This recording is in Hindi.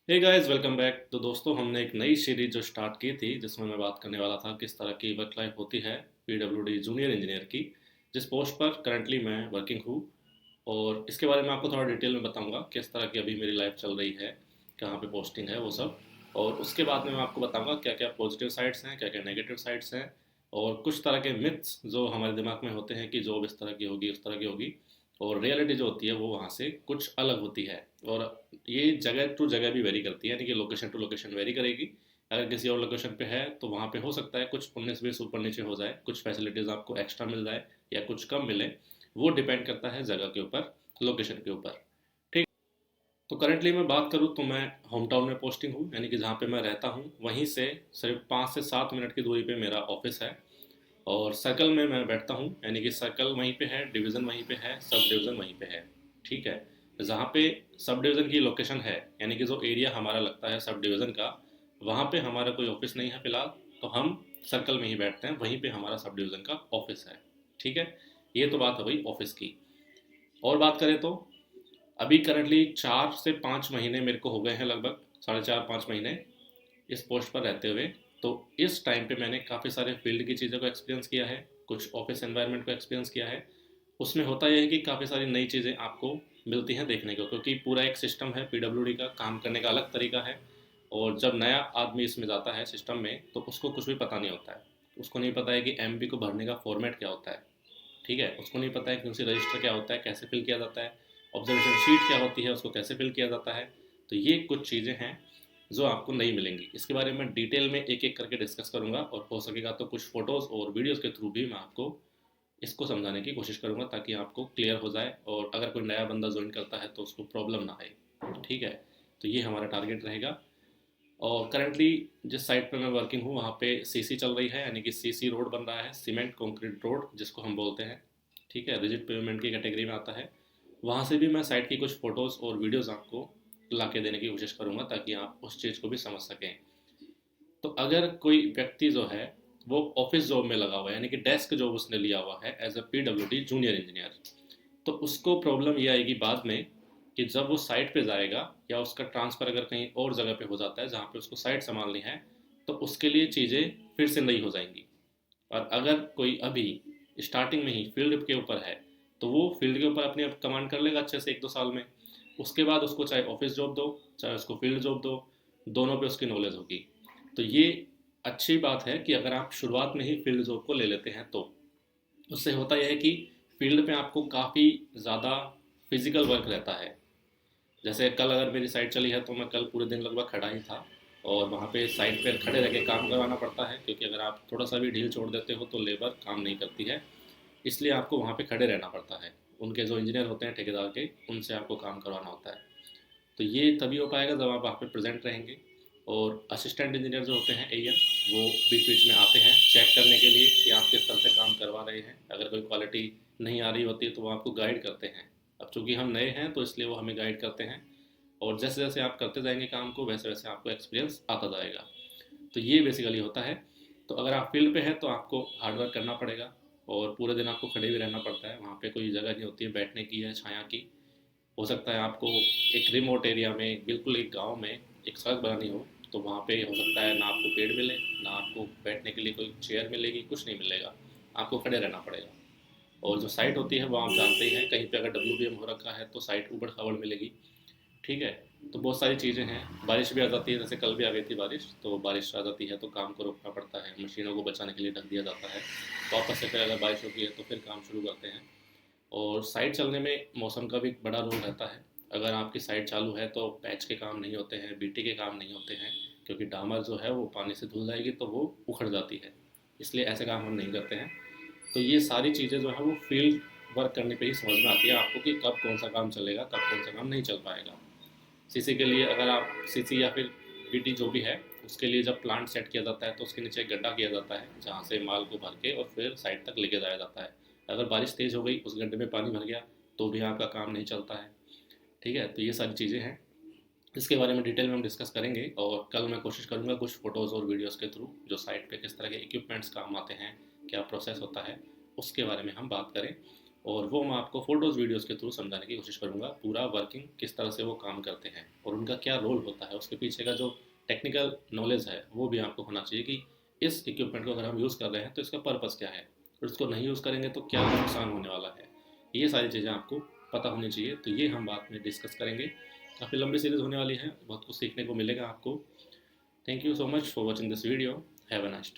Hey guys, welcome back. तो दोस्तों, हमने एक नई सीरीज जो स्टार्ट की थी जिसमें मैं बात करने वाला था किस तरह की वर्क लाइफ होती है पीडब्ल्यूडी जूनियर इंजीनियर की, जिस पोस्ट पर करंटली मैं वर्किंग हूँ। और इसके बारे में आपको थोड़ा डिटेल में बताऊंगा किस तरह की अभी मेरी लाइफ चल रही है, कहाँ पे पोस्टिंग है वो सब। और उसके बाद में मैं आपको बताऊंगा क्या क्या पॉजिटिव साइड्स हैं, क्या क्या नेगेटिव साइड्स हैं, और कुछ तरह के मिथ्स जो हमारे दिमाग में होते हैं कि जॉब इस तरह की होगी उस तरह की होगी, और रियलिटी जो होती है वो वहाँ से कुछ अलग होती है। और ये जगह टू जगह भी वेरी करती है, यानी कि लोकेशन टू लोकेशन वेरी करेगी। अगर किसी और लोकेशन पे है तो वहाँ पे हो सकता है कुछ 19-20 ऊपर नीचे हो जाए, कुछ फैसिलिटीज़ आपको एक्स्ट्रा मिल जाए या कुछ कम मिले। वो डिपेंड करता है जगह के ऊपर, लोकेशन के ऊपर। ठीक। तो करंटली मैं बात करूँ तो मैं होम टाउन में पोस्टिंग हूँ, यानी कि जहाँ पे मैं रहता हूँ वहीं से सिर्फ 5 से 7 मिनट की दूरी पे मेरा ऑफिस है। और सर्कल में मैं बैठता हूँ, यानी कि सर्कल वहीं पे है, डिवीज़न वहीं पे है, सब डिवीज़न वहीं पे है। ठीक है। जहाँ पे सब डिवीज़न की लोकेशन है, यानी कि जो एरिया हमारा लगता है सब डिवीज़न का, वहाँ पे हमारा कोई ऑफिस नहीं है फ़िलहाल। तो हम सर्कल में ही बैठते हैं, वहीं पे हमारा सब डिवीज़न का ऑफिस है। ठीक है। ये तो बात हो गई ऑफिस की। और बात करें तो अभी करंटली 4 से 5 महीने मेरे को हो गए हैं, लगभग 4.5-5 महीने इस पोस्ट पर रहते हुए। तो इस टाइम पे मैंने काफ़ी सारे फील्ड की चीज़ों को एक्सपीरियंस किया है, कुछ ऑफिस एनवायरनमेंट को एक्सपीरियंस किया है। उसमें होता यह है कि काफ़ी सारी नई चीज़ें आपको मिलती हैं देखने को, क्योंकि पूरा एक सिस्टम है पीडब्ल्यूडी का, काम करने का अलग तरीका है। और जब नया आदमी इसमें जाता है सिस्टम में तो उसको कुछ भी पता नहीं होता है। उसको नहीं पता है कि एमपी को भरने का फॉर्मेट क्या होता है। ठीक है। उसको नहीं पता है कि उनसे रजिस्टर क्या होता है, कैसे फिल किया जाता है, ऑब्जर्वेशन शीट क्या होती है, उसको कैसे फिल किया जाता है। तो ये कुछ चीज़ें हैं जो आपको नहीं मिलेंगी। इसके बारे में डिटेल में एक एक करके डिस्कस करूंगा, और हो सकेगा तो कुछ फोटोज़ और वीडियोज़ के थ्रू भी मैं आपको इसको समझाने की कोशिश करूंगा, ताकि आपको क्लियर हो जाए और अगर कोई नया बंदा ज्वाइन करता है तो उसको प्रॉब्लम ना आए। ठीक है। तो ये हमारा टारगेट रहेगा। और करंटली जिस साइट पर मैं वर्किंग हूँ वहाँ पे सीसी चल रही है, यानी कि सीसी रोड बन रहा है, सीमेंट कंक्रीट रोड जिसको हम बोलते हैं। ठीक है। रिजिड पेमेंट की कैटेगरी में आता है। वहाँ से भी मैं साइट की कुछ फ़ोटोज़ और वीडियोज़ आपको ला के देने की कोशिश करूँगा, ताकि आप उस चीज़ को भी समझ सकें। तो अगर कोई व्यक्ति जो है वो ऑफिस जॉब में लगा हुआ है, यानी कि डेस्क जॉब उसने लिया हुआ है as a PWD junior engineer, तो उसको प्रॉब्लम ये आएगी बाद में कि जब वो साइट पे जाएगा या उसका ट्रांसफ़र अगर कहीं और जगह पे हो जाता है जहाँ पे उसको साइट संभालनी है, तो उसके लिए चीज़ें फिर से नई हो जाएंगी। और अगर कोई अभी स्टार्टिंग में ही फील्ड के ऊपर है तो वो फील्ड के ऊपर अपने आप कमांड कर लेगा अच्छे से 1-2 साल में। उसके बाद उसको चाहे ऑफिस जॉब दो, चाहे उसको फील्ड जॉब दो, दोनों पे उसकी नॉलेज होगी। तो ये अच्छी बात है कि अगर आप शुरुआत में ही फील्ड जॉब को ले लेते हैं तो उससे होता यह है कि फील्ड पे आपको काफ़ी ज़्यादा फिजिकल वर्क रहता है। जैसे कल अगर मेरी साइट चली है तो मैं कल पूरे दिन लगभग खड़ा ही था, और वहाँ पे साइट पे खड़े रह के काम करवाना पड़ता है, क्योंकि अगर आप थोड़ा सा भी ढील छोड़ देते हो तो लेबर काम नहीं करती है। इसलिए आपको वहाँ पे खड़े रहना पड़ता है। उनके जो इंजीनियर होते हैं ठेकेदार के, उनसे आपको काम करवाना होता है। तो ये तभी हो पाएगा जब आप वहाँ पे प्रेजेंट रहेंगे। और असिस्टेंट इंजीनियर जो होते हैं एएम, वो बीच बीच में आते हैं चेक करने के लिए कि आप किस तरह से काम करवा रहे हैं। अगर कोई क्वालिटी नहीं आ रही होती है तो वो आपको गाइड करते हैं। अब चूंकि हम नए हैं तो इसलिए वो हमें गाइड करते हैं। और जैसे जैसे आप करते जाएंगे काम को वैसे वैसे आपको एक्सपीरियंस आता जाएगा। तो ये बेसिकली होता है। तो अगर आप फील्ड पे हैं तो आपको हार्ड वर्क करना पड़ेगा, और पूरे दिन आपको खड़े भी रहना पड़ता है। वहाँ पे कोई जगह नहीं होती है बैठने की या छाया की। हो सकता है आपको एक रिमोट एरिया में, बिल्कुल एक गांव में एक सड़क बनानी हो, तो वहाँ पे हो सकता है ना आपको पेड़ मिले, ना आपको बैठने के लिए कोई चेयर मिलेगी, कुछ नहीं मिलेगा। आपको खड़े रहना पड़ेगा। और जो साइट होती है वो आप जानते ही हैं, कहीं पे अगर डब्ल्यू हो रखा है तो साइट ऊबड़ खाबड़ मिलेगी। ठीक है। तो बहुत सारी चीज़ें हैं। बारिश भी आ जाती है, जैसे कल भी आ गई थी बारिश, तो बारिश आ जाती है तो काम को रोकना पड़ता है, मशीनों को बचाने के लिए ढक दिया जाता है। वापस से फिर अगर बारिश होती है तो फिर काम शुरू करते हैं। और साइट चलने में मौसम का भी बड़ा रोल रहता है। अगर आपकी साइट चालू है तो पैच के काम नहीं होते हैं, बीटी के काम नहीं होते हैं, क्योंकि डामर जो है वो पानी से धुल जाएगी तो वो उखड़ जाती है। इसलिए ऐसे काम हम नहीं करते हैं। तो ये सारी चीज़ें जो है वो फील्ड वर्क करने पे ही समझ में आती है आपको कि कब कौन सा काम चलेगा, कब कौन सा काम नहीं चल पाएगा। सीसी के लिए अगर आप सीसी या फिर बीटी जो भी है, उसके लिए जब प्लांट सेट किया जाता है तो उसके नीचे एक गड्ढा किया जाता है जहाँ से माल को भर के और फिर साइड तक लेके जाया जाता है। अगर बारिश तेज़ हो गई, उस गड्ढे में पानी भर गया, तो भी आपका काम नहीं चलता है। ठीक है। तो ये सारी चीज़ें हैं। इसके बारे में डिटेल में हम डिस्कस करेंगे, और कल मैं कोशिश करूँगा कुछ फ़ोटोज़ और वीडियोज़ के थ्रू जो साइट पे किस तरह के इक्विपमेंट्स काम आते हैं, क्या प्रोसेस होता है, उसके बारे में हम बात करें। और वो मैं आपको फ़ोटोज़ वीडियोज़ के थ्रू समझाने की कोशिश करूँगा पूरा वर्किंग किस तरह से वो काम करते हैं और उनका क्या रोल होता है, उसके पीछे का जो टेक्निकल नॉलेज है वो भी आपको होना चाहिए कि इस इक्विपमेंट को अगर हम यूज़ कर रहे हैं तो इसका पर्पज़ क्या है और इसको नहीं यूज़ करेंगे तो क्या नुकसान होने वाला है। ये सारी चीज़ें आपको पता होनी चाहिए, तो ये हम बाद में डिस्कस करेंगे। काफ़ी लंबी सीरीज़ होने वाली है, बहुत कुछ सीखने को मिलेगा आपको। Thank you so much for watching this video. Have a nice day.